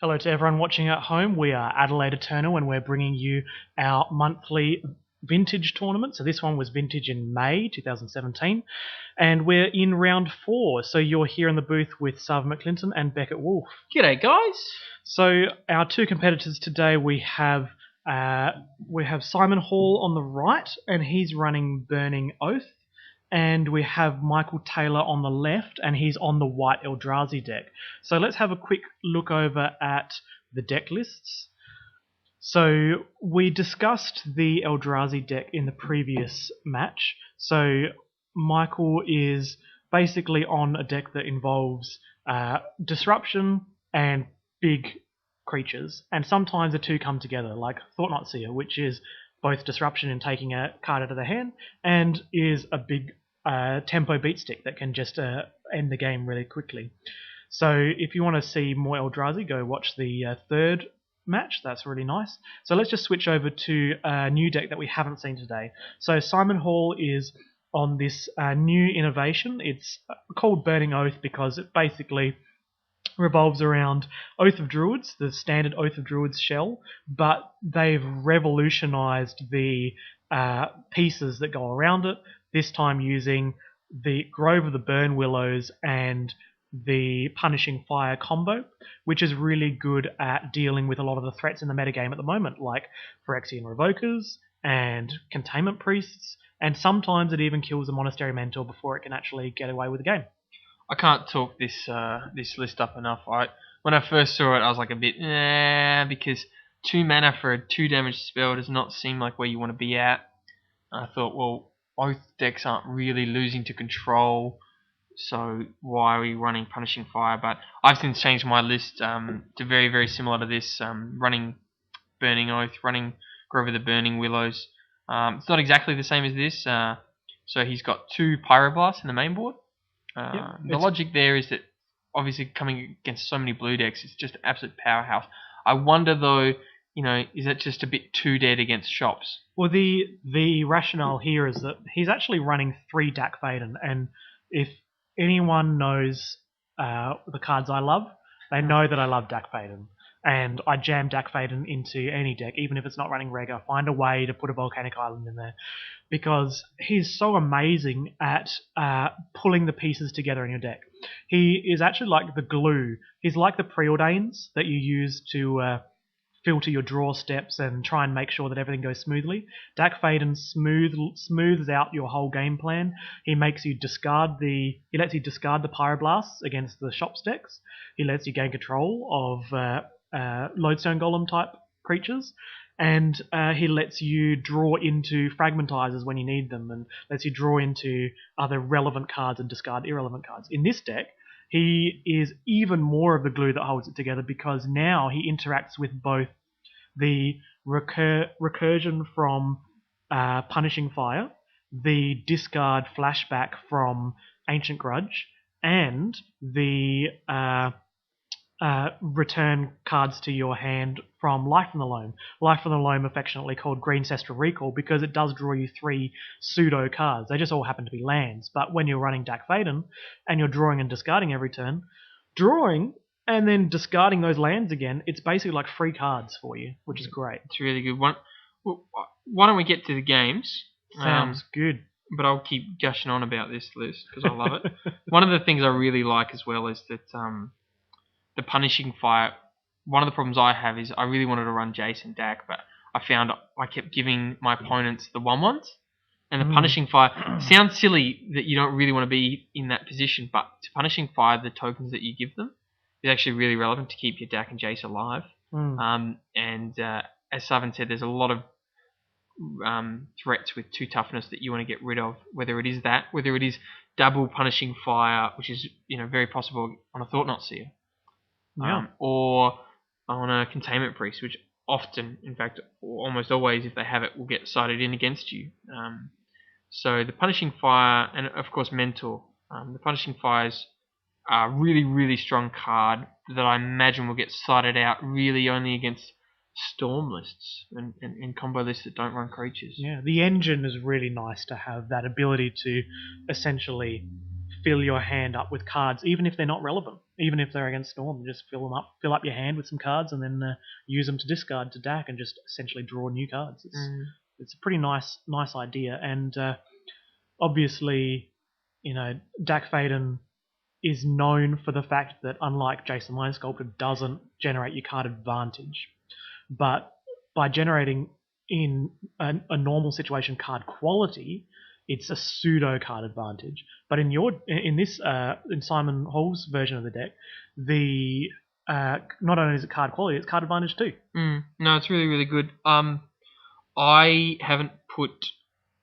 Hello to everyone watching at home. We are Adelaide Eternal and we're bringing you our monthly vintage tournament. So this one was vintage in May 2017 and we're in round 4. So you're here in the booth with Sarven McLinton and Beckett Wolfe. G'day guys. So our two competitors today, we have Simon Hall on the right and he's running Burning Oath. And we have Michael Taylor on the left, and he's on the white Eldrazi deck. So let's have a quick look over at the deck lists. So we discussed the Eldrazi deck in the previous match. So Michael is basically on a deck that involves disruption and big creatures. And sometimes the two come together, like Thought-Knot Seer, which is both disruption and taking a card out of the hand, and is a big tempo beat stick that can just end the game really quickly. So if you want to see more Eldrazi, go watch the third match. That's really nice. So let's just switch over to a new deck that we haven't seen today. So Simon Hall is on this new innovation. It's called Burning Oath because it basically revolves around Oath of Druids, the standard Oath of Druids shell, but they've revolutionized the pieces that go around it, this time using the Grove of the Burn Willows and the Punishing Fire combo, which is really good at dealing with a lot of the threats in the metagame at the moment, like Phyrexian Revokers and Containment Priests, and sometimes it even kills a Monastery Mentor before it can actually get away with the game. I can't talk this list up enough. When I first saw it, I was like a bit, because 2 mana for a 2 damage spell does not seem like where you want to be at. And I thought, well, both decks aren't really losing to control, so why are we running Punishing Fire? But I've since changed my list to very, very similar to this, running Burning Oath, running Grove of the Burning Willows. It's not exactly the same as this, so he's got 2 Pyroblasts in the main board. The logic there is that obviously coming against so many blue decks, it's just an absolute powerhouse. I wonder though, is it just a bit too dead against shops? Well, the rationale here is that he's actually running 3 Dak Faden, and if anyone knows the cards I love, they know that I love Dak Faden. And I jam Dak Faden into any deck, even if it's not running Reg. I find a way to put a Volcanic Island in there because he's so amazing at pulling the pieces together in your deck. He is actually like the glue. He's like the Preordains that you use to filter your draw steps and try and make sure that everything goes smoothly. Dak Faden smooths out your whole game plan. He lets you discard the Pyroblasts against the shop decks. He lets you gain control of Lodestone Golem type creatures, and he lets you draw into Fragmentizers when you need them, and lets you draw into other relevant cards and discard irrelevant cards. In this deck, he is even more of the glue that holds it together because now he interacts with both the recursion from Punishing Fire, the discard flashback from Ancient Grudge, and the return cards to your hand from Life from the Loam. Life from the Loam, affectionately called Greencestral Recall, because it does draw you 3 pseudo cards. They just all happen to be lands. But when you're running Dak Faden and you're drawing and discarding every turn, drawing and then discarding those lands again, it's basically like free cards for you, which is great. It's a really good one. Well, why don't we get to the games? Sounds good. But I'll keep gushing on about this list because I love it. One of the things I really like as well is that the Punishing Fire, one of the problems I have is I really wanted to run Jace and Dak, but I found I kept giving my opponents the 1/1s. And the Punishing Fire sounds silly that you don't really want to be in that position, but to Punishing Fire, the tokens that you give them is actually really relevant to keep your Dak and Jace alive. As Sarven said, there's a lot of threats with 2 toughness that you want to get rid of, whether it is that, whether it is double Punishing Fire, which is very possible on a Thought-Knot Seer. Or on a Containment Priest, which often, in fact, almost always, if they have it, will get sided in against you. So the Punishing Fire, and of course Mentor. The Punishing Fires are a really, really strong card that I imagine will get sided out really only against Storm lists and combo lists that don't run creatures. Yeah, the engine is really nice to have that ability to essentially fill your hand up with cards, even if they're not relevant. Even if they're against Storm, just fill up your hand with some cards, and then use them to discard to DAC and just essentially draw new cards. It's a pretty nice idea, and obviously, Dak Faden is known for the fact that, unlike Jason Mind Sculptor, doesn't generate your card advantage, but by generating in a normal situation card quality, it's a pseudo card advantage. But in Simon Hall's version of the deck, the not only is it card quality, it's card advantage too. No, it's really, really good. I haven't put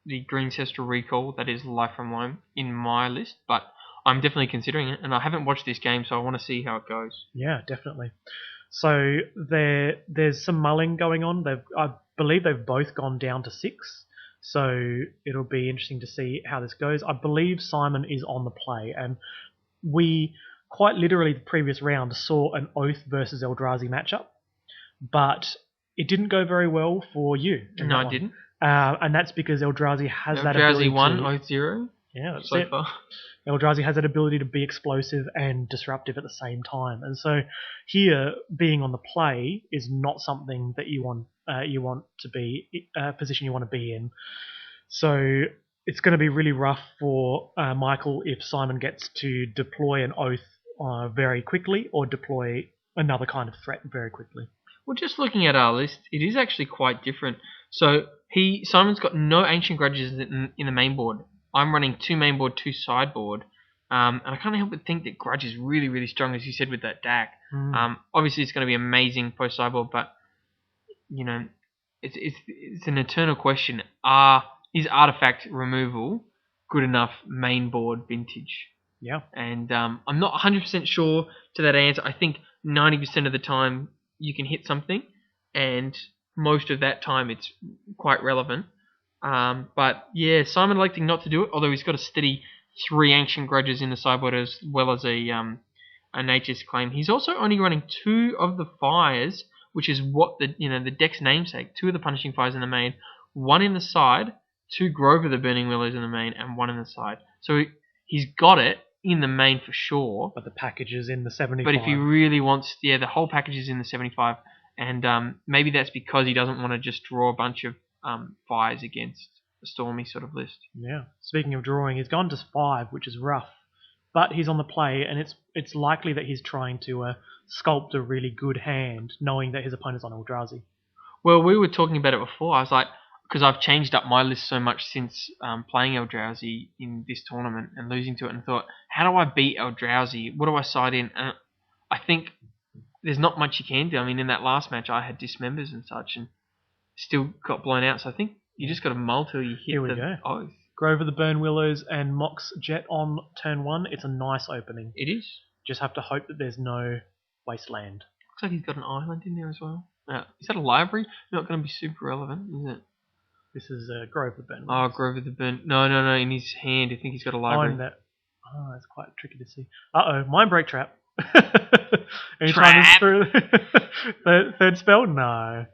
the Greencestral Recall, that is Life from Loam, in my list, but I'm definitely considering it, and I haven't watched this game, so I want to see how it goes. Yeah, definitely. So there's some mulling going on. I believe they've both gone down to 6, so it'll be interesting to see how this goes. I believe Simon is on the play, and we quite literally the previous round saw an Oath versus Eldrazi matchup, but it didn't go very well for you. No, it didn't. And that's because Eldrazi has that ability. Eldrazi 1, Oath 0. Yeah, that's so it. Far. Eldrazi has that ability to be explosive and disruptive at the same time, and so here being on the play is not something that you want to be a position you want to be in. So it's going to be really rough for Michael if Simon gets to deploy an Oath very quickly or deploy another kind of threat very quickly. Well, just looking at our list, it is actually quite different. So Simon's got no Ancient Grudges in the main board. I'm running 2 main board, 2 sideboard, and I can't help but think that Grudge is really, really strong, as you said, with that DAC. Obviously, it's going to be amazing post sideboard, but it's an eternal question. Is artifact removal good enough main board vintage? Yeah. And I'm not 100% sure to that answer. I think 90% of the time you can hit something, and most of that time it's quite relevant. But yeah, Simon electing not to do it, although he's got a steady 3 Ancient Grudges in the sideboard as well as a Nature's Claim. He's also only running 2 of the Fires, which is what the deck's namesake. 2 of the Punishing Fires in the main, 1 in the side, 2 Grove of the Burning Willows in the main, and 1 in the side. So he's got it in the main for sure. But the package is in the 75. But if he really wants, the whole package is in the 75, and maybe that's because he doesn't want to just draw a bunch of Fires against a Stormy sort of list. Yeah. Speaking of drawing, he's gone to 5, which is rough. But he's on the play, and it's likely that he's trying to sculpt a really good hand, knowing that his opponent's on Eldrazi. Well, we were talking about it before. I was like, because I've changed up my list so much since playing Eldrazi in this tournament and losing to it, and thought, how do I beat Eldrazi? What do I side in? And I think there's not much you can do. I mean, in that last match, I had Dismembers and such, and still got blown out. So I think you just got to mull till you hit the Oath. Grove of the Burn Willows and Mox Jet on turn 1. It's a nice opening. It is. Just have to hope that there's no Wasteland. Looks like he's got an island in there as well. Is that a library? Not going to be super relevant, is it? This is Grove of the Burn. Oh, Grove of the Burn. No. In his hand, I think he's got a library. It's quite tricky to see. Mind Break Trap. Anytime it's through third spell? No.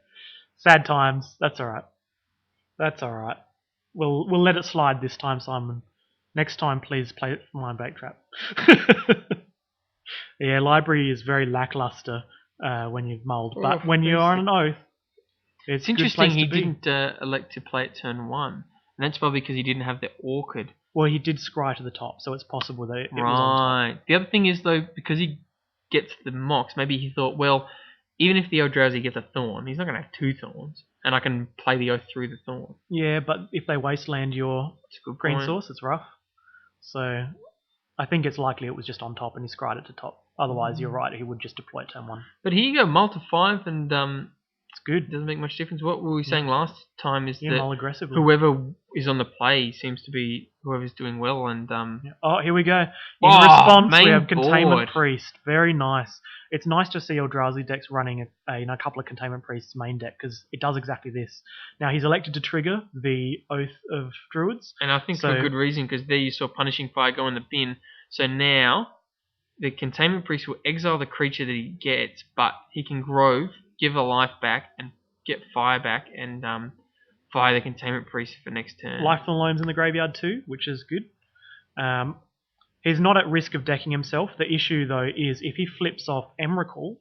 Sad times. That's alright. We'll let it slide this time, Simon. Next time, please play Mind Break Trap. Yeah, library is very lackluster when you've mulled, but when you're on an Oath, it's interesting he didn't elect to play it turn 1, and that's probably because he didn't have the Orchid. Well, he did scry to the top, so it's possible that it was on top. The other thing is, though, because he gets the Mox, maybe he thought, well, even if the Eldrazi gets a Thorn, he's not going to have 2 Thorns, and I can play the Oath through the Thorn. Yeah, but if they wasteland your green source, it's rough. So I think it's likely it was just on top and he scried it to top. Otherwise, you're right, he would just deploy it turn 1. But here you go, mull to 5, and it's good. Doesn't make much difference. What were we saying last time is that mull aggressively. Whoever is on the play seems to be whoever's doing well, and Oh, here we go. In response, we have Containment board. Priest. Very nice. It's nice to see Eldrazi decks running a couple of Containment Priests main deck, because it does exactly this. Now, he's elected to trigger the Oath of Druids. And I think for a good reason, because there you saw Punishing Fire go in the bin. So now, the Containment Priest will exile the creature that he gets, but he can Grove, give a life back, and get fire back, and fire the Containment Priest for next turn. Life from the Loam's in the graveyard too, which is good. He's not at risk of decking himself. The issue, though, is if he flips off Emrakul,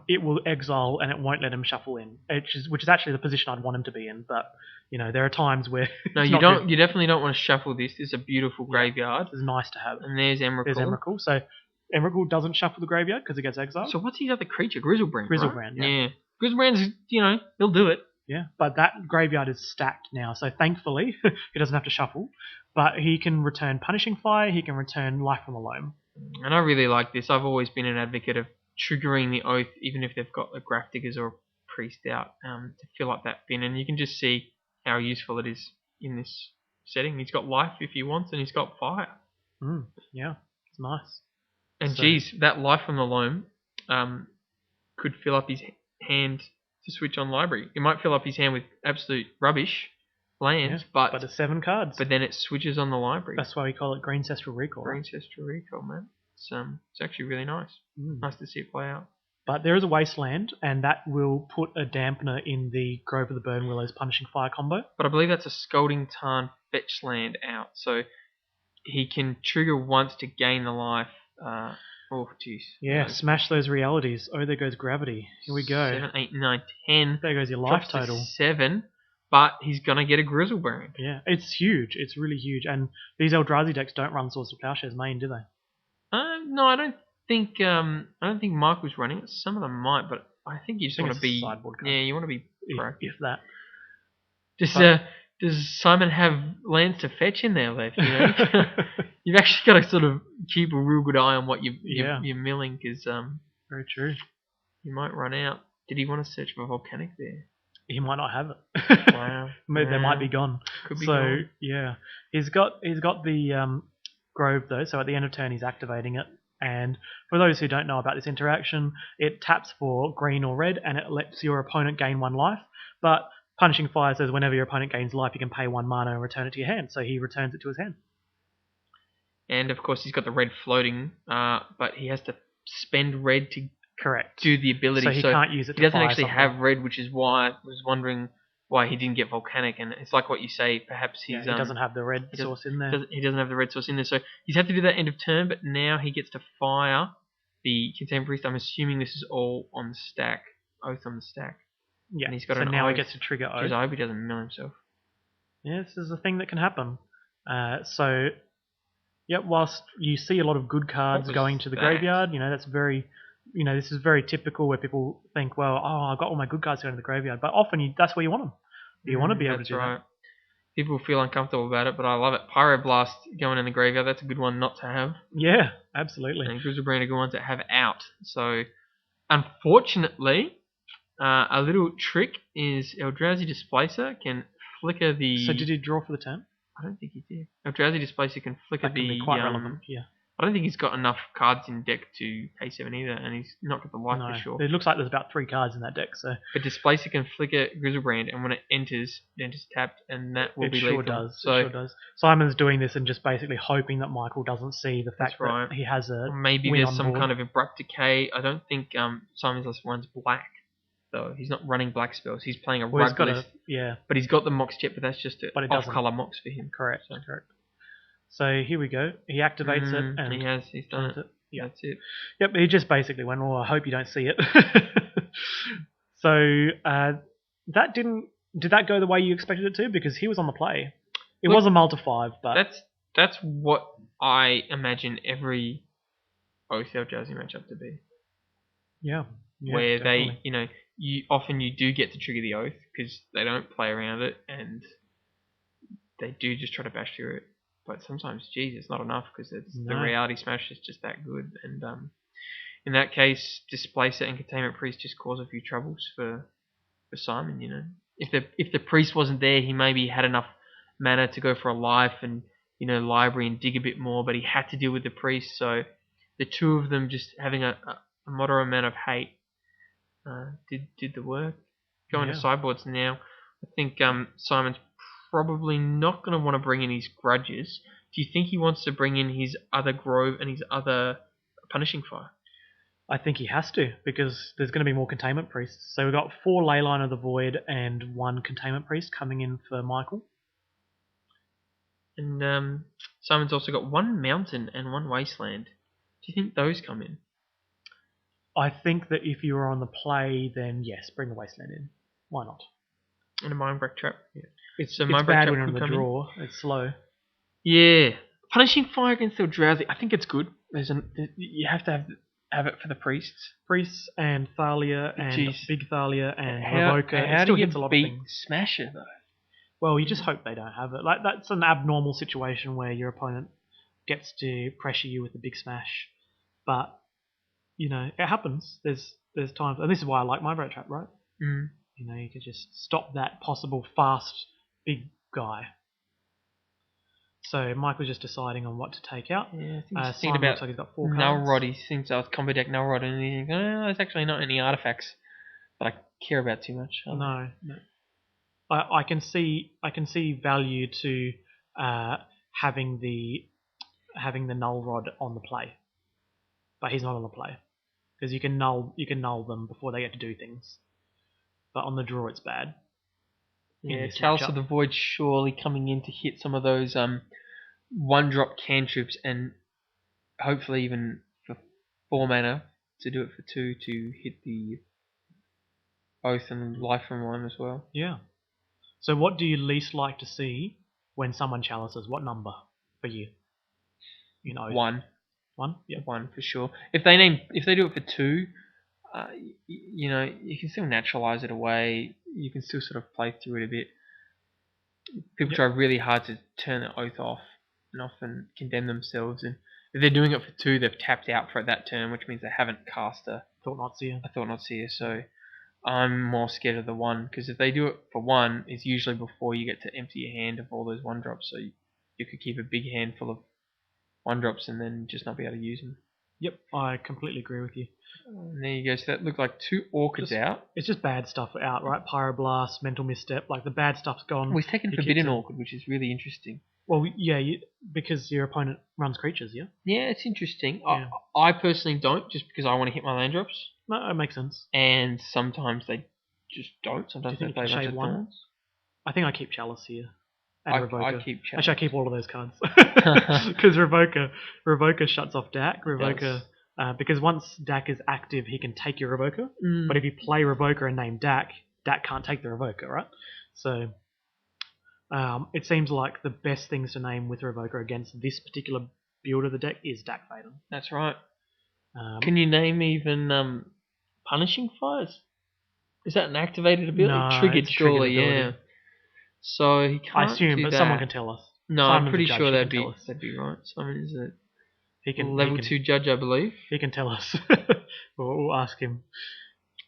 it will exile and it won't let him shuffle in, which is actually the position I'd want him to be in. But there are times where no, you don't. Good. You definitely don't want to shuffle this. This is a beautiful graveyard. It's nice to have. And there's Emrakul. So Emrakul doesn't shuffle the graveyard because it gets exiled. So what's his other creature? Grizzlebrand. Grizzlebrand. Right? Yeah. Grizzlebrand's he'll do it. Yeah, but that graveyard is stacked now, so thankfully he doesn't have to shuffle. But he can return Punishing Fire, he can return Life from the Loam. And I really like this. I've always been an advocate of triggering the Oath, even if they've got a Graph Diggers or a Priest out, to fill up that bin. And you can just see how useful it is in this setting. He's got Life if he wants, and he's got Fire. Yeah, it's nice. And geez, that Life from the Loam could fill up his hand to switch on library. It might fill up his hand with absolute rubbish lands, but it's 7 cards. But then it switches on the library. That's why we call it Greencestral Recall. Greencestral Recall, man. It's actually really nice. Nice to see it play out. But there is a Wasteland, and that will put a dampener in the Grove of the Burn Willows Punishing Fire combo. But I believe that's a Scalding Tarn fetch land out, so he can trigger once to gain the life. Oh, jeez. Yeah, smash those realities. Oh, there goes gravity. Here we go. 7, 8, 9, 10. There goes your life Drops total. To 7, but he's going to get a Grizzlebrand. Yeah, it's huge. It's really huge. And these Eldrazi decks don't run Swords to Plowshares main, do they? No, I don't think Michael's running it. Some of them might, but I think you just want to be... Sideboard card. Yeah, you want to be pro. If that. Does Simon have lands to fetch in there left? You've actually got to sort of keep a real good eye on what you're milling, because very true. You might run out. Did he want to search for Volcanic there? He might not have it. Wow. They might be gone. Could be gone. Yeah, he's got the Grove though. So at the end of turn, he's activating it. And for those who don't know about this interaction, it taps for green or red, and it lets your opponent gain 1 life. But Punishing Fire says whenever your opponent gains life, you can pay 1 mana and return it to your hand. So he returns it to his hand. And of course, he's got the red floating, but he has to spend red to do the ability. So he can't use it. He doesn't actually have red, which is why I was wondering why he didn't get Volcanic. And it's like what you say, perhaps he doesn't have the red source in there. He doesn't have the red source in there, so he's had to do that end of turn. But now he gets to fire the Contained Priest. I'm assuming this is all on the stack, Oath on the stack. Yeah. And he's got now he gets to trigger Oath. I hope he doesn't mill himself. Yeah, this is a thing that can happen. Whilst you see a lot of good cards going to the graveyard, that's very, this is very typical where people think, well, I've got all my good cards going to the graveyard, but often that's where you want them. You want to be able to do that. People feel uncomfortable about it, but I love it. Pyroblast going in the graveyard, that's a good one not to have. Yeah, absolutely. And Grizzlebrand are good ones to have out. So, unfortunately, a little trick is Eldrazi Displacer can flicker the... So did he draw for the turn? I don't think he did. Eldrazi Displacer can flicker that can be quite relevant, yeah. I don't think he's got enough cards in deck to pay 7 either, and he's not got the life for sure. It looks like there's about 3 cards in that deck, so... But Displacer can flicker Grizzlebrand, and when it enters tapped, and that will be lethal. It sure does. Simon's doing this and just basically hoping that Michael doesn't see the fact that he has a maybe there's some kind of Abrupt Decay. I don't think Simon's list runs black, though. He's not running black spells. He's playing a rug list. But he's got the Mox Jet, but that's just an off-color Mox for him. Correct. So here we go. He activates it, and he's done it. Yeah. That's it. Yep, he just basically went, I hope you don't see it. So that did that go the way you expected it to? Because he was on the play. It was a multi-5, but that's what I imagine every Oath Eldrazi matchup to be. Yeah. Where definitely. you do get to trigger the Oath because they don't play around it, and they do just try to bash through it. But sometimes, it's not enough because the Reality Smash is just that good. And in that case, Displacer and Containment Priest just cause a few troubles for Simon. If the Priest wasn't there, he maybe had enough mana to go for a life and library and dig a bit more. But he had to deal with the Priest, so the two of them just having a moderate amount of hate did the work. Going to sideboards now, I think Simon's probably not going to want to bring in his Grudges. Do you think he wants to bring in his other Grove and his other Punishing Fire? I think he has to, because there's going to be more Containment Priests. So we've got 4 Leyline of the Void and 1 Containment Priest coming in for Michael. And Simon's also got 1 mountain and 1 wasteland. Do you think those come in? I think that if you were on the play, then yes, bring the wasteland in. Why not? And a mind break trap. Yeah. It's bad when you're on the draw. It's slow. Yeah. Punishing fire against the Eldrazi, I think it's good. You have to have it for the priests. Priests and Thalia and Big Thalia and Revoker. How do you hits a lot beat of things. Smasher, though? Well, you just hope they don't have it. Like, that's an abnormal situation where your opponent gets to pressure you with a big smash. But, you know, it happens. There's times, and this is why I like my Break Trap, right? Mm. You know, you can just stop that possible fast big guy. So Mike was just deciding on what to take out. Yeah, I think Simon about looks like he's got 4 cards. Nullrod. He thinks I was combo deck Nullrod, and he thinks, there's actually not any artifacts that I care about too much. No. I can see value to having the Nullrod on the play, but he's not on the play because you can null them before they get to do things. But on the draw, it's bad. Yeah, Chalice of the Void surely coming in to hit some of those 1-drop cantrips, and hopefully even for 4 mana to do it for 2 to hit the Oath and Life from 1 as well. Yeah. So what do you least like to see when someone chalices? What number for you? You know, 1. 1? Yeah. 1 for sure. If they do it for 2, you know, you can still naturalize it away. You can still sort of play through it a bit. People try really hard to turn the Oath off and often condemn themselves. And if they're doing it for 2, they've tapped out for that turn, which means they haven't cast a Thought-Not-Seer. So I'm more scared of the 1, because if they do it for 1, it's usually before you get to empty your hand of all those 1-drops. So you could keep a big hand full of 1-drops and then just not be able to use them. Yep, I completely agree with you. And there you go. So that looked like 2 Orchids out. It's just bad stuff out, right? Pyroblast, Mental Misstep, like the bad stuff's gone. Well, he's taken Forbidden Orchid, which is really interesting. Well, yeah, because your opponent runs creatures, yeah? Yeah, it's interesting. Yeah. I personally don't, just because I want to hit my land drops. No, it makes sense. And sometimes they just don't. Sometimes Do you they think play you can shade one? I think I keep Chalice here. And Revoker. I keep Chalice. Actually, I keep all of those cards. Because Revoker shuts off Dak. Because once Dak is active, he can take your Revoker. But if you play Revoker and name Dak, Dak can't take the Revoker, right? So it seems like the best things to name with Revoker against this particular build of the deck is Dak Faden. That's right. Can you name even Punishing Fires? Is that an activated ability? No, Triggered, it's surely, triggered yeah. So he can't I assume, do but that. someone can tell us. No, Simon's I'm pretty a judge, sure he that'd can be right. Simon is a level 2 judge, I believe. He can tell us. We'll ask him.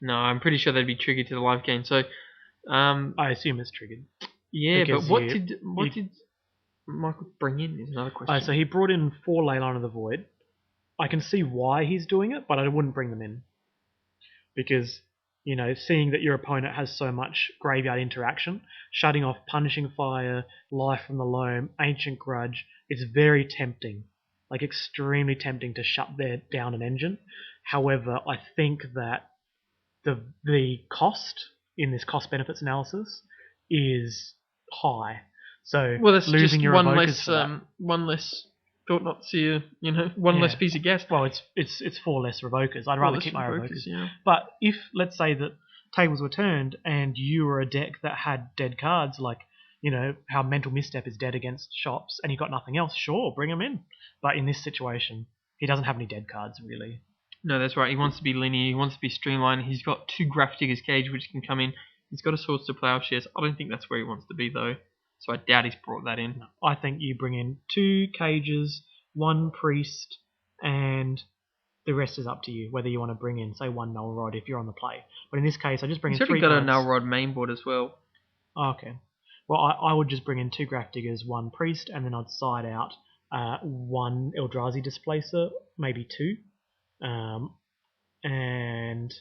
No, I'm pretty sure they'd be triggered to the life gain. So, I assume it's triggered. Yeah, because but what did Michael bring in is another question. So he brought in 4 Leyline of the Void. I can see why he's doing it, but I wouldn't bring them in. Because, you know, seeing that your opponent has so much graveyard interaction, shutting off Punishing Fire, Life from the Loam, Ancient Grudge, it's very tempting. Like, extremely tempting to shut down an engine. However, I think that the cost in this cost benefits analysis is high. So that's losing just your one evokers less one less Thought-Not-Seer, one less piece of gas. Well, it's 4 less Revokers. I'd rather keep my Revokers. Yeah. But if, let's say that tables were turned and you were a deck that had dead cards, like, you know, how Mental Misstep is dead against shops, and you got nothing else, sure, bring him in. But in this situation, he doesn't have any dead cards, really. No, that's right. He wants to be linear. He wants to be streamlined. He's got 2 Grafdigger's Cage, which can come in. He's got a Swords to Plowshares. I don't think that's where he wants to be, though. So I doubt he's brought that in. No, I think you bring in 2 Cages, 1 Priest, and the rest is up to you, whether you want to bring in, say, 1 Null Rod if you're on the play. But in this case, I just bring in 3 cards. He's already got a Null Rod mainboard as well. Oh, okay. Well, I would just bring in 2 Grafdiggers, 1 Priest, and then I'd side out 1 Eldrazi Displacer, maybe 2. And...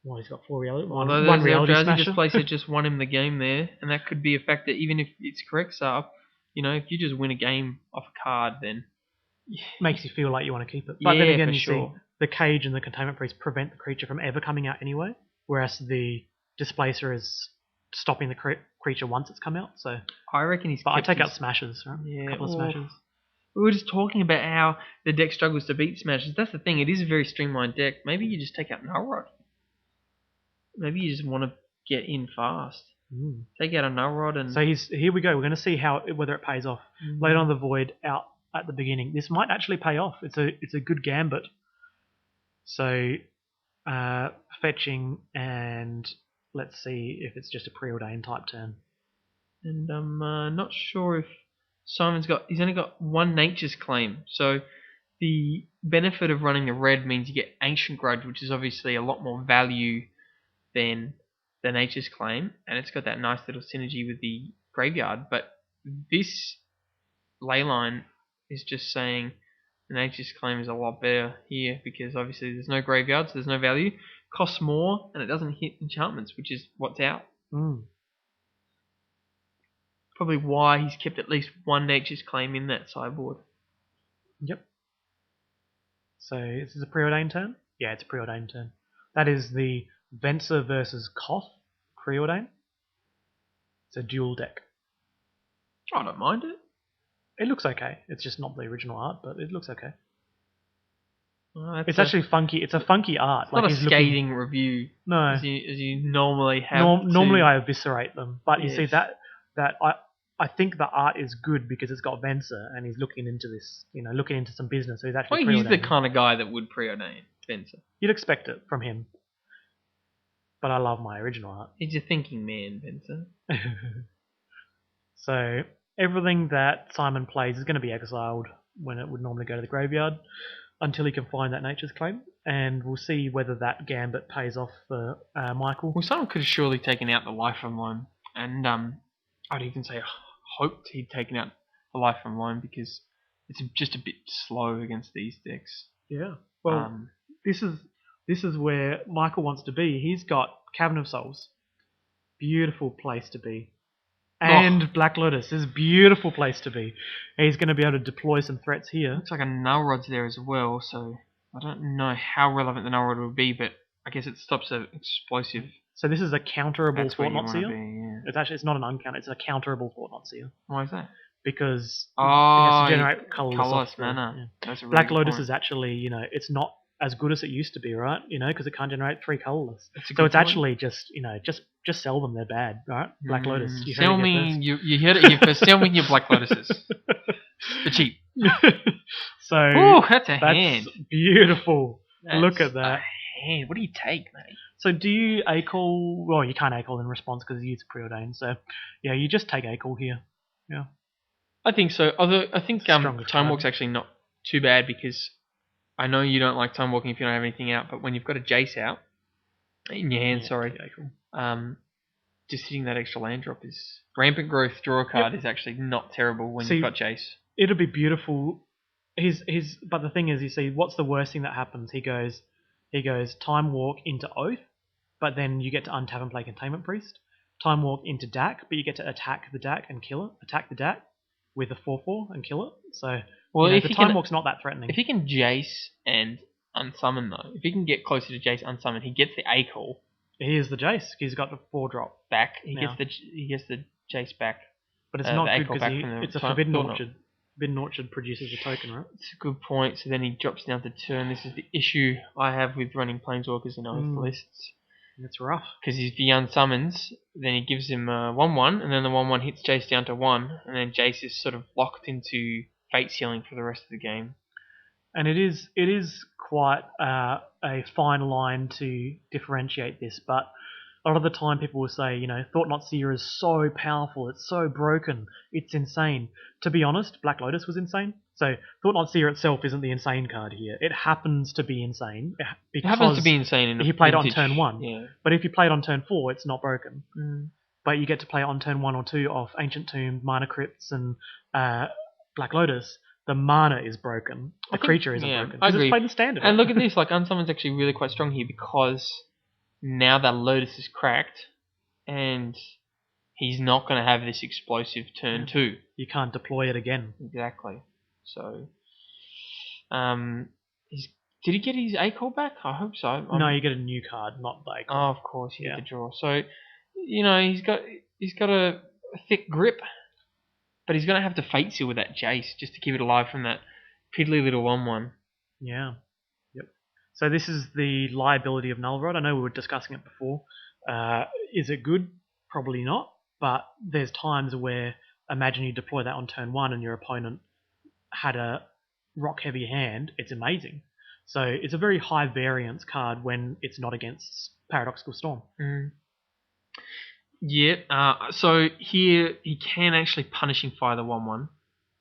Well, he's got 4 reality. One reality Eldrazi Smasher. Displacer just won him the game there, and that could be a factor. Even if it's correct, Sarp, if you just win a game off a card, then makes you feel like you want to keep it. But then again, for you sure. see, the Cage and the Containment Priest prevent the creature from ever coming out anyway, whereas the Displacer is stopping the creature once it's come out. So, I reckon he's. but I kept take his, out smashes, right? Yeah, a couple of smashes. We were just talking about how the deck struggles to beat smashes. That's the thing. It is a very streamlined deck. Maybe you just take out Null Rod. Maybe you just want to get in fast. Take out a Null Rod and. So here we go. We're going to see whether it pays off. Laid on the Void out at the beginning. This might actually pay off. It's a good gambit. So fetching, and let's see if it's just a preordained type turn. And I'm not sure if he's only got one Nature's Claim. So the benefit of running the red means you get Ancient Grudge, which is obviously a lot more value than the Nature's Claim, and it's got that nice little synergy with the graveyard. But this leyline is just saying the Nature's Claim is a lot better here because obviously there's no graveyard, so there's no value. Costs more, and it doesn't hit enchantments, which is what's out. Probably why he's kept at least one Nature's Claim in that sideboard. Yep. So this is a preordained turn? Yeah, it's a preordained turn. That is the Venser versus Koth preordain. It's a dual deck. I don't mind it. It looks okay. It's just not the original art, but it looks okay. It's actually funky. It's a funky art. It's not a scathing review. No, as you normally have. Normally I eviscerate them, but yes. You see that I think the art is good because it's got Venser and he's looking into this, looking into some business. So he's actually. Well, he's the kind of guy that would preordain Venser. You'd expect it from him, but I love my original art. He's a thinking man, Venser. So everything that Simon plays is going to be exiled when it would normally go to the graveyard until he can find that Nature's Claim, and we'll see whether that gambit pays off for Michael. Well, someone could have surely taken out the Life from Loam, and I'd even say hoped he'd taken out the Life from Loam because it's just a bit slow against these decks. Yeah. Well, this is where Michael wants to be. He's got Cavern of Souls. Beautiful place to be. And Black Lotus is a beautiful place to be. He's going to be able to deploy some threats here. Looks like a Null Rod's there as well, so I don't know how relevant the Null Rod would be, but I guess it stops an explosive. So this is a counterable Thought Not Seer? Yeah. It's not an uncounter, it's a counterable Thought Not Seer. Why is that? Because it has to generate colourless mana. Yeah. That's a really Black Lotus point. is actually, it's not as good as it used to be, right? Because it can't generate 3 colourless. So it's actually just, just sell them. They're bad, right? Black Lotus. You sell me. You heard it here first. Sell me your Black Lotuses. They're cheap. So ooh, that's hand. Beautiful. That's Look at that. A hand. What do you take, mate? So do you A-call? Well, you can't A-call in response because you use preordained. So yeah, you just take A-call here. Yeah. I think so. Although I think Time card. Walk's actually not too bad because I know you don't like Time Walking if you don't have anything out, but when you've got a Jace out in your hand, just hitting that extra land drop is Rampant Growth. Draw a card is actually not terrible when you've got Jace. It'll be beautiful. But the thing is, you see, what's the worst thing that happens? He goes Time Walk into Oath, but then you get to untap and play Containment Priest. Time Walk into DAC, but you get to attack the DAC and kill it. Attack the DAC with a 4/4 and kill it. So if the Time Walk's not that threatening. If he can Jace and unsummon though, if he can get closer to Jace unsummon, he gets the A-call. He is the Jace. He's got the 4-drop back. He gets the Jace back. But it's not good because it's a Forbidden Orchard. Forbidden Orchard produces a token, right? It's a good point. So then he drops down to turn. This is the issue I have with running Planeswalkers in Oath lists. It's rough. Because if he unsummons, then he gives him 1/1, and then the 1/1 hits Jace down to 1, and then Jace is sort of locked into Fate Sealing for the rest of the game. And it is quite a fine line to differentiate this, but a lot of the time people will say, Thought Not Seer is so powerful, it's so broken, it's insane. To be honest, Black Lotus was insane. So Thought Not Seer itself isn't the insane card here. It happens to be insane. It happens to be insane if you played it on turn 1. Yeah. But if you played on turn 4, it's not broken. But you get to play it on turn 1 or 2 off Ancient Tomb, Mana Crypts, and Black Lotus. The mana is broken. The creature isn't broken. I agree. It's played in standard. And look at this, Unsummon's actually really quite strong here because now that Lotus is cracked and he's not going to have this explosive turn 2. You can't deploy it again. Exactly. So, did he get his A-call back? I hope so. No, you get a new card, not the A-call. Oh, of course, you get the draw. So, he's got a thick grip, but he's gonna have to fate seal with that Jace just to keep it alive from that piddly little 1/1. Yeah. Yep. So this is the liability of Null Rod. I know we were discussing it before. Is it good? Probably not. But there's times where imagine you deploy that on turn 1 and your opponent had a rock heavy hand. It's amazing. So it's a very high variance card when it's not against Paradoxical Storm. Yeah. So here he can actually punishing fire the 1/1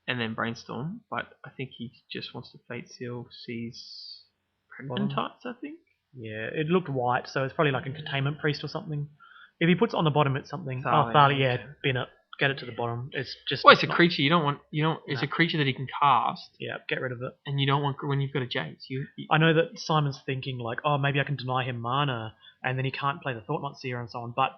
and then brainstorm, but I think he just wants to fate seal, sees Commentators, I think. Yeah, it looked white, so it's probably like a containment priest or something. If he puts it on the bottom, it's something. Thalia, Thalia, yeah, bin it, get it to the bottom. It's just. Well, it's a creature. It's a creature that he can cast. Yeah, get rid of it. And you don't want when you've got a Jace. I know that Simon's thinking like, oh, maybe I can deny him mana, and then he can't play the Thought-Knot Seer and so on. But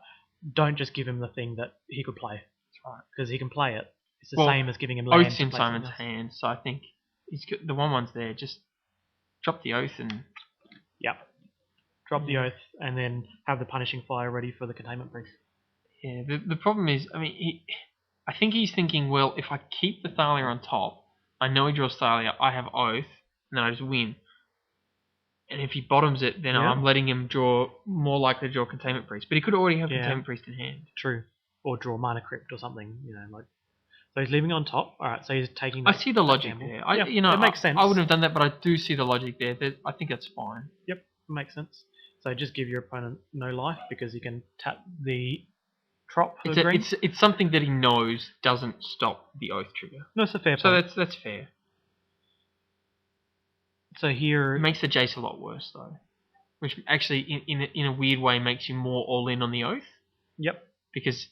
don't just give him the thing that he could play. That's right, because he can play it. It's the same as giving him land. Oath's in Simon's hand, so I think he's got the 1/1's there. Just drop the Oath and. Yep. Drop the Oath and then have the Punishing Fire ready for the Containment Priest. Yeah, the problem is, I think he's thinking, well, if I keep the Thalia on top, I know he draws Thalia, I have Oath, and then I just win. And if he bottoms it, then I'm letting him more likely to draw Containment Priest. But he could already have Containment Priest in hand. True. Or draw Mana Crypt or something, So he's leaving on top. Alright, so he's taking... I see the logic there. It makes sense. I wouldn't have done that, but I do see the logic there. I think that's fine. Yep, it makes sense. So just give your opponent no life because you can tap the Trop for green. It's something that he knows doesn't stop the Oath trigger. No, it's a fair point. So that's fair. So here... It makes the Jace a lot worse, though. Which actually, in a weird way, makes you more all-in on the Oath. Yep. Because,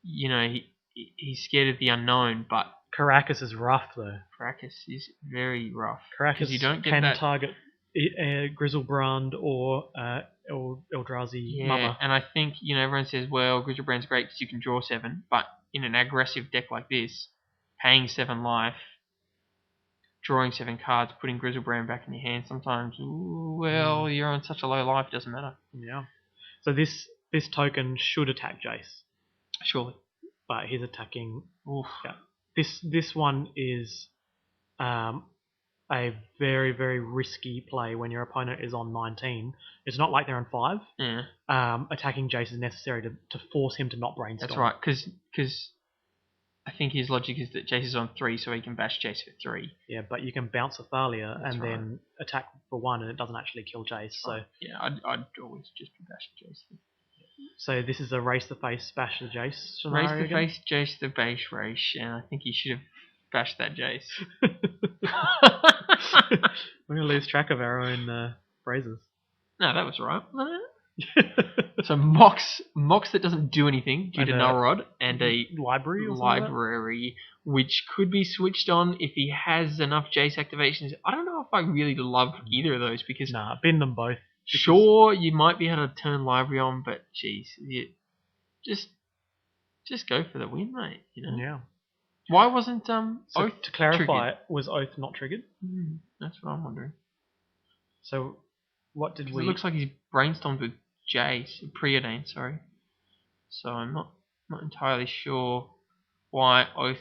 he's scared of the unknown, but... Caracas is rough, though. Caracas is very rough. Caracas you don't get can that... target Grizzlebrand or Eldrazi Mama. And I think, everyone says, well, Grizzlebrand's great because you can draw 7, but in an aggressive deck like this, paying 7 life, drawing 7 cards, putting Grizzlebrand back in your hand, sometimes, you're on such a low life, it doesn't matter. Yeah. So this token should attack Jace. Surely. But he's attacking... Oof. Yeah. This one is... a very, very risky play when your opponent is on 19. It's not like they're on 5. Yeah. Attacking Jace is necessary to force him to not brainstorm. That's right, because I think his logic is that Jace is on 3, so he can bash Jace for 3. Yeah, but you can bounce a Thalia then attack for 1, and it doesn't actually kill Jace. So yeah, I'd always just be bashing Jace. So this is a race the face, bash the Jace scenario. Race the face, Jace the base race, and I think he should have bashed that Jace. We're going to lose track of our own phrases. No, that was right. So Mox that doesn't do anything due to Null Rod, and a library which could be switched on if he has enough Jace activations. I don't know if I really love either of those because bin them both. Sure, you might be able to turn library on, but geez, just go for the win, mate. Yeah. Why wasn't Oath to clarify? triggered? Was Oath not triggered? That's what I'm wondering. So, what did we? It looks like he's brainstormed with Jace, Preordain, sorry. So I'm not entirely sure why Oath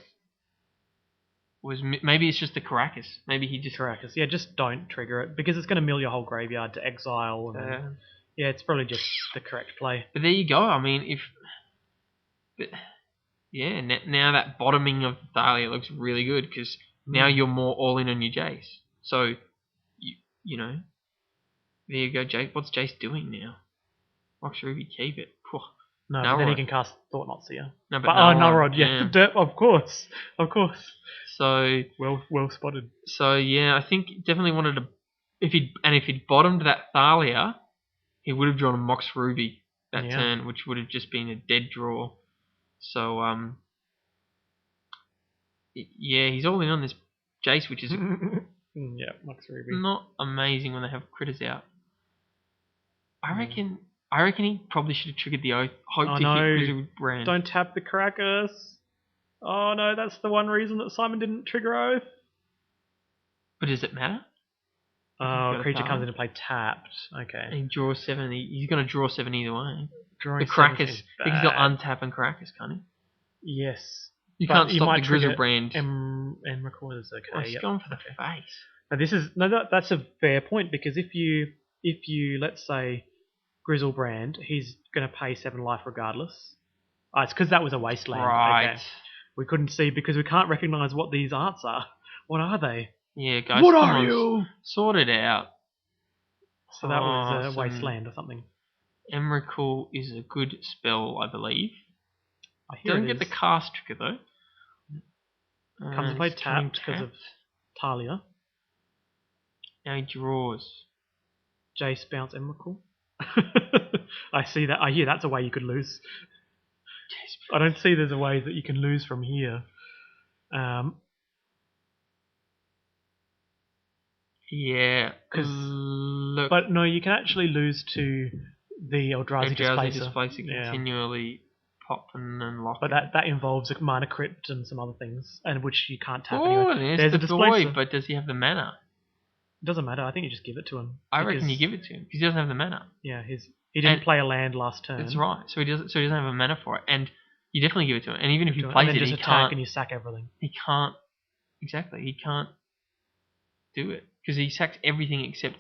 was. Maybe it's just the Caracas. Maybe he just Caracas. Yeah, just don't trigger it because it's going to mill your whole graveyard to exile. And yeah, it's probably just the correct play. But there you go. I mean, now that bottoming of Thalia looks really good because now you're more all in on your Jace. So, there you go, Jace. What's Jace doing now? Mox Ruby, keep it. No, but then he can cast Thought-Knot Seer. No, but Null Rod, yeah. Of course. So well spotted. So yeah, I think definitely wanted to. If he'd bottomed that Thalia, he would have drawn a Mox Ruby that turn, which would have just been a dead draw. So, he's all in on this Jace, which is Mox Ruby. Not amazing when they have critters out. I reckon he probably should have triggered the Oath. Hope to hit Grizzlebrand. Don't tap the Caracas. Oh no, that's the one reason that Simon didn't trigger Oath. But does it matter? Oh, got a creature card. comes into play tapped. Okay. And he draws 7. He's going to draw 7 either way. Drawing The Krakus, seven's he can still bad. untap and Krakus, can't he? Yes. You But can't you stop might the trigger Grizzlebrand. Record is okay. Oh, he's Yep. going for the Okay. face. Now that's a fair point, because if you let's say Grizzlebrand, he's going to pay 7 life regardless. It's because that was a wasteland. Right. Okay. We couldn't see because we can't recognise what these arts are. What are they? Yeah, guys, What come are on, you? Sort it out. So that was some wasteland or something. Emrakul is a good spell, I believe. I hear Don't it get the is. cast trigger though. Comes to play He's coming tapped because of Talia. Now he draws. Jace bounce Emrakul. I see that. I hear that's a way you could lose. I don't see there's a way that you can lose from here. Yeah, Look, but no, you can actually lose to the Eldrazi displacer Yeah. continually popping and locking. But that involves a mana crypt and some other things, and which you can't tap Oh, anyway. there's a the displacer. boy, but does he have the mana? It doesn't matter. I think you just give it to him. I reckon you give it to him because he doesn't have the mana. Yeah, he didn't play a land last turn. That's right. So he doesn't have a mana for it, and you definitely give it to him. And even if he and plays then it, just he attack can't. And you sack everything. He can't. Exactly. He can't do it because he sacks everything except.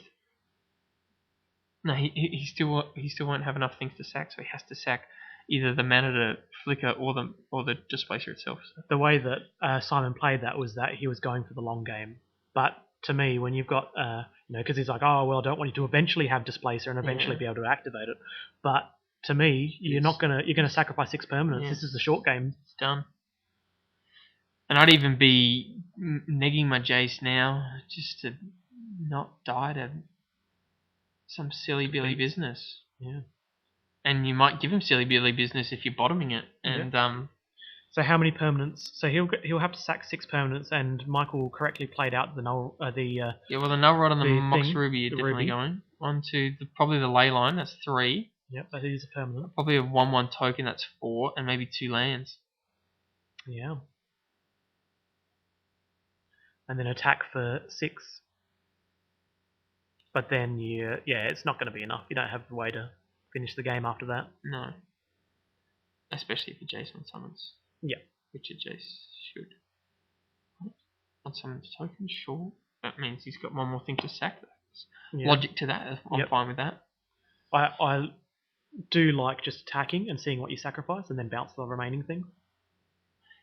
No, he still won't have enough things to sack, so he has to sack either the mana to flicker or the displacer itself. So. The way that Simon played that was that he was going for the long game. But to me, when you've got because he's like, oh well, I don't want you to eventually have displacer and eventually be able to activate it. But to me, you're gonna sacrifice 6 permanents. This is the short game. It's done. And I'd even be negging my Jace now just to not die to some silly billy business. Yeah. And you might give him silly billy business if you're bottoming it. And So how many permanents? So he'll have to sack 6 permanents, and Michael correctly played out the null the the null rod and the Mox thing, Ruby are the definitely Ruby. going. 1, 2, probably the ley line. That's 3. Yep, that is a permanent. Probably a 1/1 token. That's 4, and maybe 2 lands. Yeah. And then attack for 6. But then it's not going to be enough. You don't have a way to finish the game after that. No. Especially if your Jason summons. Yeah. Which a Jace should. Unsummons token, sure. That means he's got one more thing to sack. Yeah. Logic to that. I'm fine with that. I do like just attacking and seeing what you sacrifice and then bounce the remaining thing.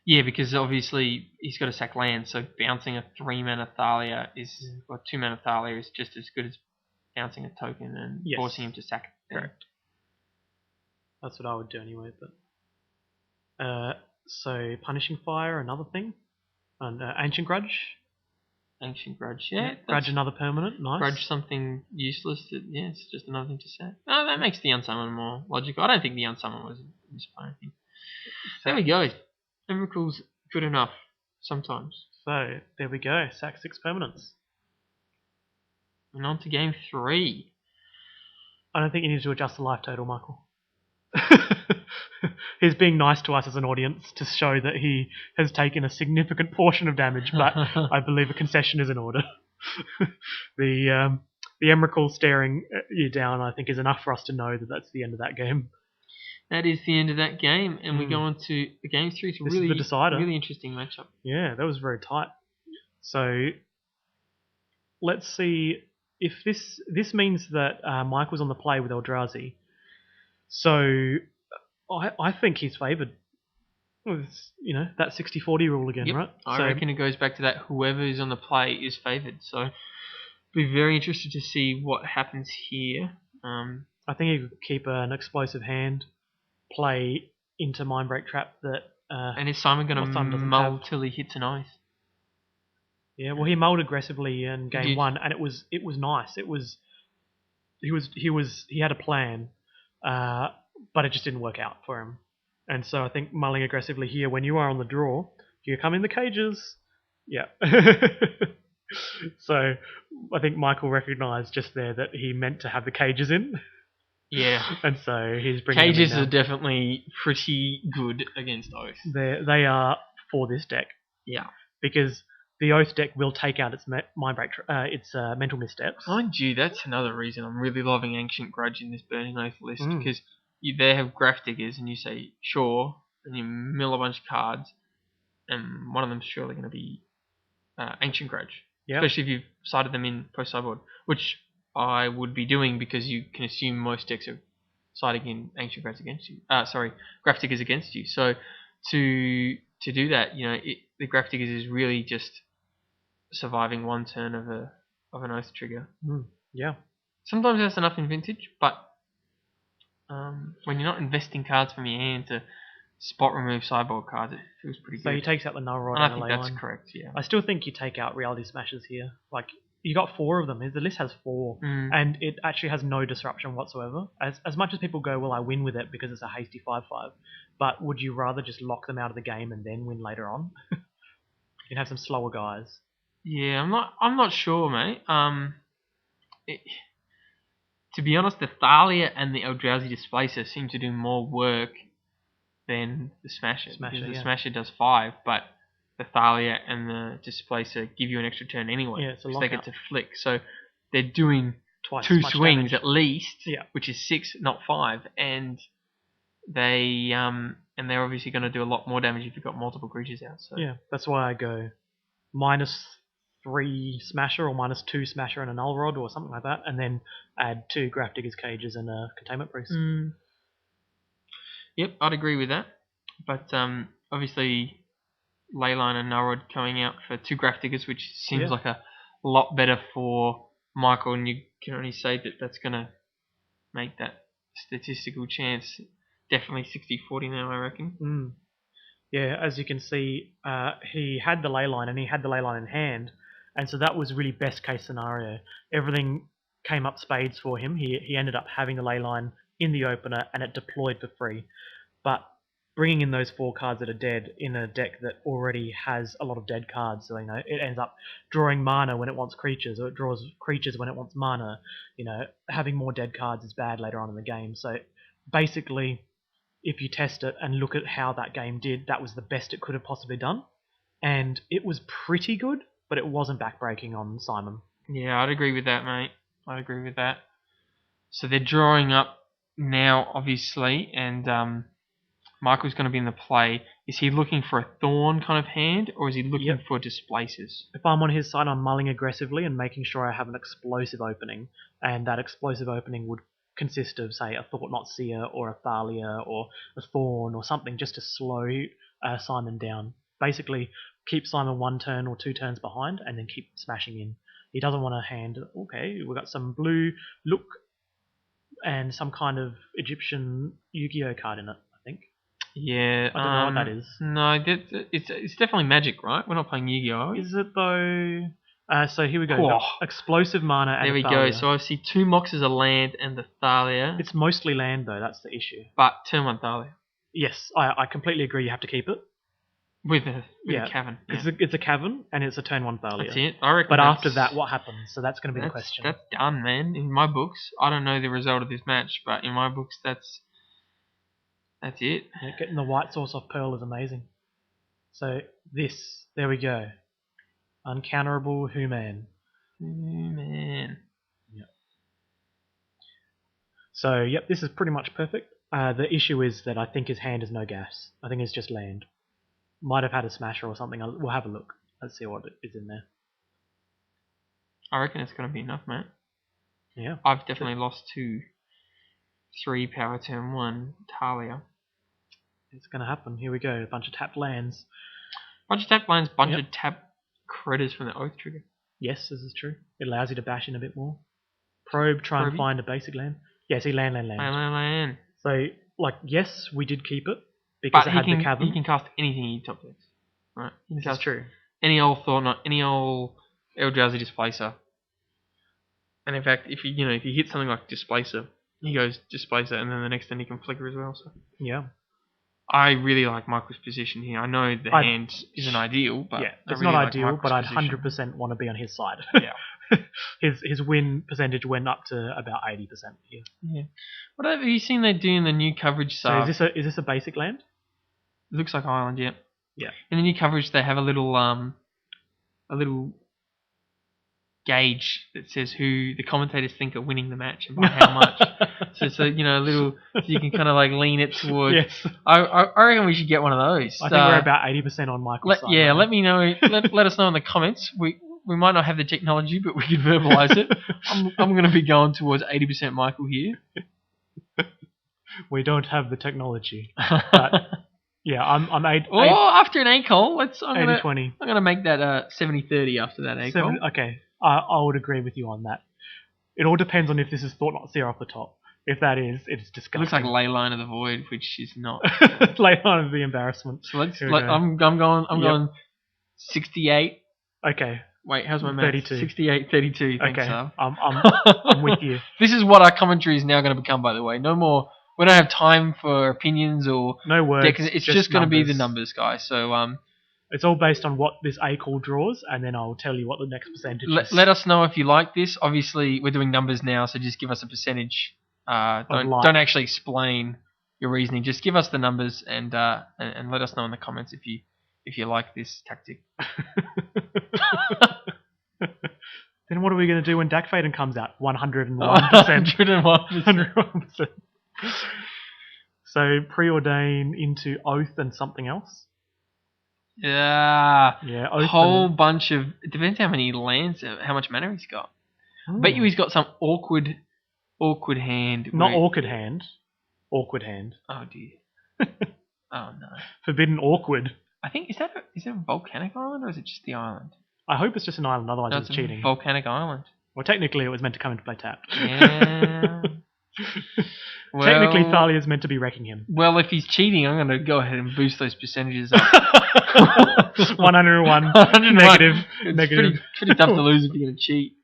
Yeah, because obviously he's got to sack land, so bouncing a 3-mana Thalia or 2-mana Thalia is just as good as bouncing a token and forcing him to sack. Correct. That's what I would do anyway. But so punishing fire, another thing, and ancient grudge. Ancient grudge, yeah. Grudge another permanent, nice. Grudge something useless. It's just another thing to sack. No, that makes the unsummon more logical. I don't think the unsummon was a misplay thing. There we go. Emrakul's good enough sometimes. So there we go. Sack 6 permanents. And on to game 3. I don't think you need to adjust the life total, Michael. He's being nice to us as an audience to show that he has taken a significant portion of damage, but I believe a concession is in order. The Emrakul staring you down, I think, is enough for us to know that that's the end of that game. That is the end of that game, and we go on to game 3. It's a really, really interesting matchup. Yeah, that was very tight. So let's see if this means that Mike was on the play with Eldrazi. So I think he's favoured. That 60-40 rule again, right? I reckon it goes back to that whoever is on the play is favoured. So be very interested to see what happens here. I think he could keep an explosive hand, play into Mindbreak Trap that... and is Simon going to mull till he hits an oath? Yeah, well, he mulled aggressively in game 1, and it was nice. He had a plan, but it just didn't work out for him. And so I think mulling aggressively here, when you are on the draw, you come in the cages. Yeah. So I think Michael recognised just there that he meant to have the cages in. Yeah. And so he's bringing cages are definitely pretty good against oath. They are for this deck. Yeah. Because the Oath deck will take out its mental missteps. Mind you, that's another reason I'm really loving Ancient Grudge in this Burning Oath list, Mm. because you there have Graph Diggers, and you say, sure, and you mill a bunch of cards, and one of them's surely going to be Ancient Grudge. Yep. Especially if you've sided them in post-sideboard, which I would be doing because you can assume most decks are siding in Ancient Grudge against you. Graph Diggers against you. So to do that, the Graph Diggers is really just surviving one turn of an Oath trigger. Yeah. Sometimes that's enough in Vintage, but when you're not investing cards from your hand to spot remove sideboard cards, it feels pretty good. So he takes out the Null Rod and I and think the that's Leyline. correct, yeah. I still think you take out Reality Smashers here. Like, you got 4 of them. The list has 4, and it actually has no disruption whatsoever. As much as people go, well, I win with it because it's a hasty 5/5, but would you rather just lock them out of the game and then win later on? You can have some slower guys. Yeah, I'm not sure, mate. To be honest, the Thalia and the Eldrazi Displacer seem to do more work than the Smasher. Because the Smasher does 5, but the Thalia and the Displacer give you an extra turn anyway. Yeah, it's a so lockout. they get to flick. So they're doing Twice 2 as much swings damage. at least, Yeah. which is 6, not 5, and they're obviously going to do a lot more damage if you've got multiple creatures out. So Yeah, that's why I go -3 Smasher or -2 Smasher and a Null Rod or something like that, and then add 2 Graph Diggers Cages and a Containment Priest. Yep, I'd agree with that. But obviously, Leyline and Null Rod coming out for 2 Graph Diggers, which seems like a lot better for Michael, and you can only say that that's going to make that statistical chance definitely 60-40 now, I reckon. Yeah, as you can see, he had the Leyline, and he had the Leyline in hand, and so that was really best case scenario. Everything came up spades for him. He ended up having the Leyline in the opener, and it deployed for free. But bringing in those 4 cards that are dead in a deck that already has a lot of dead cards, so it ends up drawing mana when it wants creatures, or it draws creatures when it wants mana. Having more dead cards is bad later on in the game. So basically, if you test it and look at how that game did, that was the best it could have possibly done. And it was pretty good, but it wasn't backbreaking on Simon. Yeah, I'd agree with that, mate. I'd agree with that. So they're drawing up now, obviously, and Michael's going to be in the play. Is he looking for a Thorn kind of hand, or is he looking for Displacers? If I'm on his side, I'm mulling aggressively and making sure I have an explosive opening, and that explosive opening would consist of, say, a Thought-Knot Seer or a Thalia or a Thorn or something, just to slow Simon down. Basically, keep Simon 1 turn or 2 turns behind, and then keep smashing in. He doesn't want a hand. Okay, we've got some blue look and some kind of Egyptian Yu-Gi-Oh card in it, I think. Yeah, I don't know what that is. No, it's definitely Magic, right? We're not playing Yu-Gi-Oh. Is it though? So here we go. Explosive mana and there we Thalia. go. So I see 2 Moxes, a land, and the Thalia. It's mostly land though, that's the issue. But turn 1 Thalia. Yes, I completely agree, you have to keep it. With a cavern. Yeah. It's a cavern, and it's a turn 1 Thalia. That's it. I reckon. But after that, what happens? So that's going to be the question. That's done, man. In my books, I don't know the result of this match, but in my books, that's it. Yeah, getting the white source off Pearl is amazing. So there we go. Uncounterable Human. Man. Yep. So, this is pretty much perfect. The issue is that I think his hand is no gas. I think it's just land. Might have had a Smasher or something. We'll have a look. Let's see what is in there. I reckon it's going to be enough, mate. Yeah. I've definitely lost 3 power turn 1 Thalia. It's going to happen. Here we go. A bunch of tapped lands. Bunch of tapped lands, bunch of tapped critters from the Oath trigger. Yes, this is true. It allows you to bash in a bit more. Probe, try and find a basic land. Yeah, see, land. Land. So, yes, we did keep it because it had the cavern. He can cast anything in your top decks. Right? That's true. Any old Thought-Knot, any old Eldrazi Displacer. And in fact, if you hit something like Displacer, he goes Displacer, and then the next turn he can flicker as well. So yeah. I really like Michael's position here. I know the hand isn't ideal, but it's not ideal. But I'd 100% want to be on his side. Yeah, his win percentage went up to about 80% here. Yeah. What have you seen they do in the new coverage? So is this a basic land? It looks like Island, yeah. Yeah. In the new coverage, they have a little gauge that says who the commentators think are winning the match and by how much. So you can kind of like lean it towards. Yes. I reckon we should get one of those. I think we're about 80% on Michael's side. Yeah, right? let me know. Let us know in the comments. We might not have the technology, but we can verbalise it. I'm going to be going towards 80% Michael here. We don't have the technology, but yeah, I'm 8. Or after an A-call, I'm 80-20. going to make that 70-30 after that A-call. Okay, I would agree with you on that. It all depends on if this is Thought Not Seer off the top. If that is, it's disgusting. It looks like Leyline of the Void, which is not. Leyline of the embarrassment. So I'm going 68. Okay. Wait, how's my math? 32. 68-32. Thanks, okay. Sal. I'm with you. This is what our commentary is now going to become, by the way. No more. We don't have time for opinions or no words. It's just going to be the numbers, guys. So it's all based on what this A call draws, and then I'll tell you what the next percentage is. Let us know if you like this. Obviously, we're doing numbers now, so just give us a percentage. Don't actually explain your reasoning. Just give us the numbers and let us know in the comments if you like this tactic. Then what are we going to do when Dak Faden comes out? 101%. 101%. So preordain into Oath and something else. Yeah. Oath. Whole bunch of. It depends how many lands, how much mana he's got. I bet you he's got some awkward hand. Not awkward hand. Awkward hand. Oh dear. Oh no. Forbidden awkward. I think is that a volcanic island or is it just the island? I hope it's just an island. Otherwise, it's a cheating. Volcanic island. Well, technically, it was meant to come into play tapped. Yeah. Well, technically, Thalia's meant to be wrecking him. Well, if he's cheating, I'm going to go ahead and boost those percentages up. 101. Negative. Negative. Pretty tough to lose if you're going to cheat.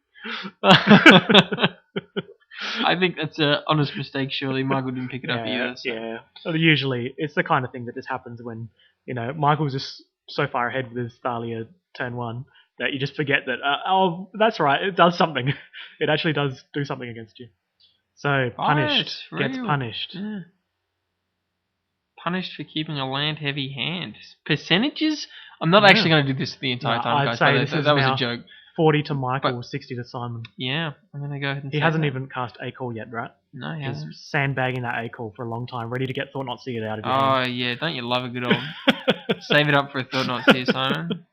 I think that's an honest mistake, surely. Michael didn't pick it up either. So. Yeah. Usually, it's the kind of thing that just happens when, Michael's just so far ahead with his Thalia turn 1 that you just forget that, that's right, it does something. It actually does do something against you. So, punished. Gets punished. Yeah. Punished for keeping a land-heavy hand. Percentages? I'm not actually going to do this the entire time, guys. That was a joke. 40 to Michael, 60 to Simon. Yeah, I'm going to go ahead and He hasn't even cast A-Call yet, right? No, he hasn't. He's sandbagging that A-Call for a long time, ready to get Thought Not Seered out of your hand. hand. Yeah, don't you love a good old... Save it up for a Thought Not Seered, Simon.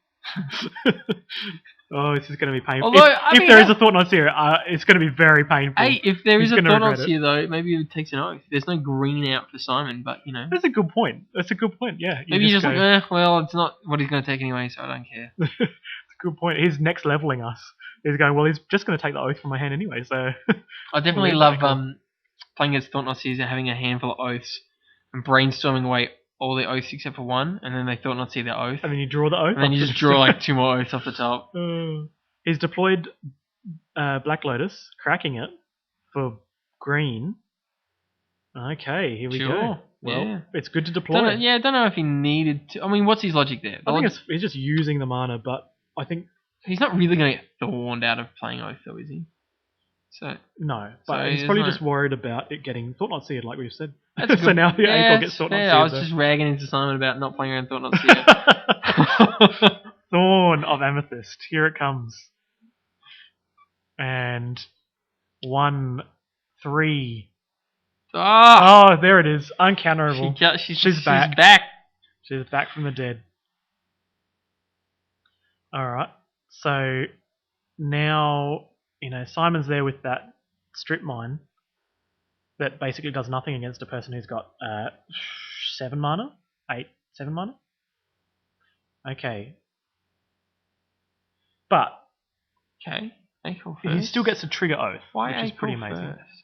Oh, this is going to be painful. If there is a Thought Not Seer, it's going to be very painful. Hey, if there is a Thought Not Seer, though, maybe it takes an oath. There's no green out for Simon, but, That's a good point. Yeah. Maybe he's just like, well, it's not what he's going to take anyway, so I don't care. It's a good point. He's next leveling us. He's going, well, he's just going to take the oath from my hand anyway, so... I definitely love playing against Thought Not Seers and having a handful of oaths and brainstorming away all the oaths except for one, and then they Thought Not Seer their oath. And then you draw the oath? And then you just draw like 2 more oaths off the top. He's deployed Black Lotus, cracking it for green. Okay, here we go. Well, it's good to deploy. Don't know if he needed to. I mean, what's his logic there? I think he's just using the mana, but I think... He's not really going to get thorned out of playing Oath, though, is he? No, but he's probably just worried about it getting Thought Not Seered, like we've said. That's so now the A-Call gets Thought Not Seered. I was just ragging into Simon about not playing around Thought Not Seered. Thorn of Amethyst. Here it comes. And 1, 3. Oh, there it is. Uncounterable. She's back. She's back from the dead. Alright. So now, Simon's there with that strip mine that basically does nothing against a person who's got 7 mana? 7 mana? Okay. But April 1st. He still gets to trigger Oath, which is pretty amazing. 1st?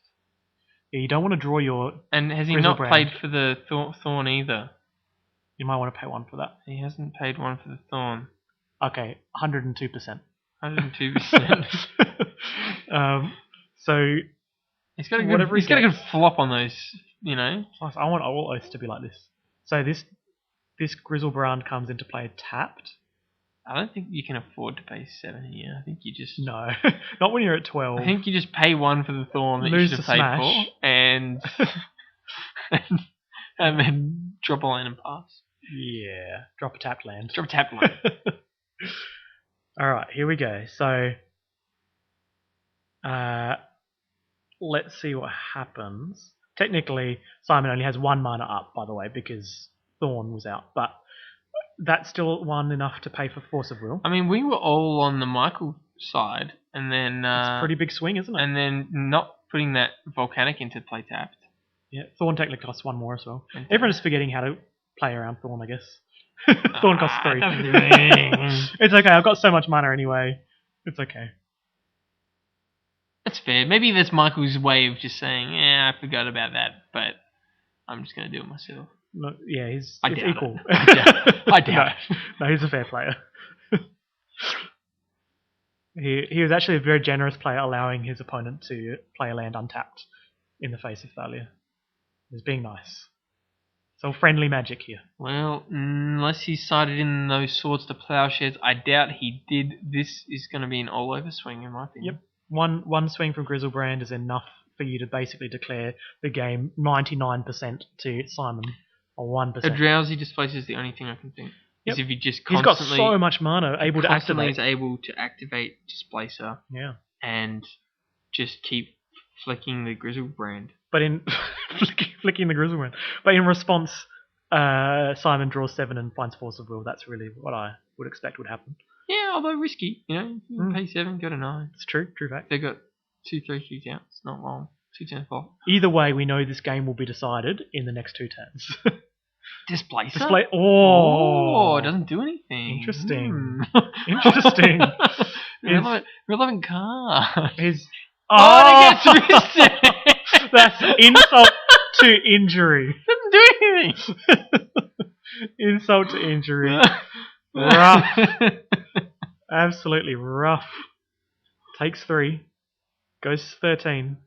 Yeah, you don't want to draw your... And has he not played for the Thorn either? You might want to pay 1 for that. He hasn't paid 1 for the Thorn. Okay, 102%. 102%. So... He's got a good flop on those, I want all Oaths to be like this. So this Grizzlebrand comes into play tapped. I don't think you can afford to pay 7 here. I think you just... No, not when you're at 12. I think you just pay 1 for the Thorn that you should have paid for, and then drop a land and pass. Yeah, drop a tapped land. Drop a tapped land. All right, here we go. So, let's see what happens. Technically, Simon only has 1 mana up, by the way, because Thorn was out. But that's still enough to pay for Force of Will. I mean, we were all on the Michael side, and then It's a pretty big swing, isn't it? and then not putting that Volcanic into play tapped. Yeah, Thorn technically costs 1 more as well. Okay. Everyone's just forgetting how to play around Thorn, I guess. Thorn costs 3. It doesn't do anything. It's okay, I've got so much mana anyway. It's okay. That's fair. Maybe that's Michael's way of just saying, I forgot about that, but I'm just going to do it myself. No, yeah, it's doubt equal. it. I doubt it. No, he's a fair player. He was actually a very generous player, allowing his opponent to play a land untapped in the face of failure. He was being nice. It's all friendly magic here. Well, unless he sided in those swords to plowshares, I doubt he did. This is going to be an all-over swing, in my opinion. Yep. One swing from Grizzlebrand is enough for you to basically declare the game 99% to Simon, or 1%. A drowsy displacer is the only thing I can think. Yep. Is if you just He's got constantly... so much mana, able to constantly activate. is able to activate Displacer. Yeah. And just keep flicking the Grizzlebrand. But in flicking the Grizzlebrand. But in response, Simon draws 7 and finds Force of Will. That's really what I would expect would happen. Yeah, although risky, you know. Pay 7, go to 9. It's true fact. They've got 2/3 out. It's not long. 2 turns off. Either way, we know this game will be decided in the next 2 turns. Displacer? Oh, it doesn't do anything. Interesting. Interesting. Relevant card. That gets missing. That's insult to injury. Doesn't do anything. Insult to injury. Rough. Absolutely rough. Takes 3. Goes to 13.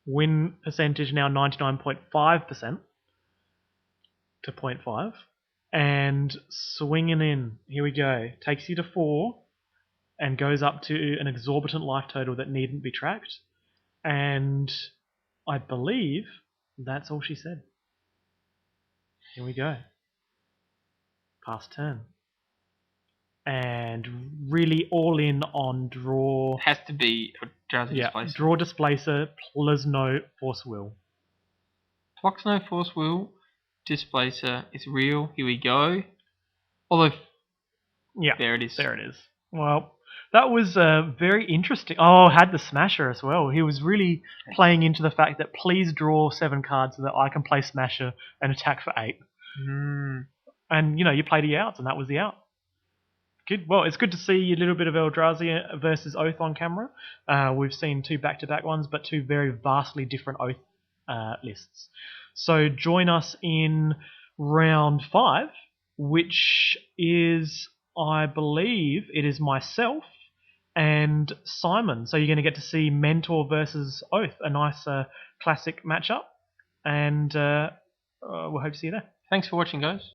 Win percentage now 99.5% to 0.5. And swinging in. Here we go. Takes you to 4. And goes up to an exorbitant life total that needn't be tracked. And I believe that's all she said. Here we go. Pass turn. And really all in on draw. Has to be a drowsy displacer. Draw Displacer plus no Force Will. Blocks no Force Will. Displacer. It's real. Here we go. Although, there it is. There it is. Well, that was very interesting. Oh, had the Smasher as well. He was really playing into the fact that please draw 7 cards so that I can play Smasher and attack for 8. And, you played the outs, and that was the out. Good. Well, it's good to see a little bit of Eldrazi versus Oath on camera. We've seen 2 back-to-back ones, but 2 very vastly different Oath lists. So join us in round 5, which is, I believe, it is myself and Simon. So you're going to get to see Mentor versus Oath, a nice classic matchup. And we'll hope to see you there. Thanks for watching, guys.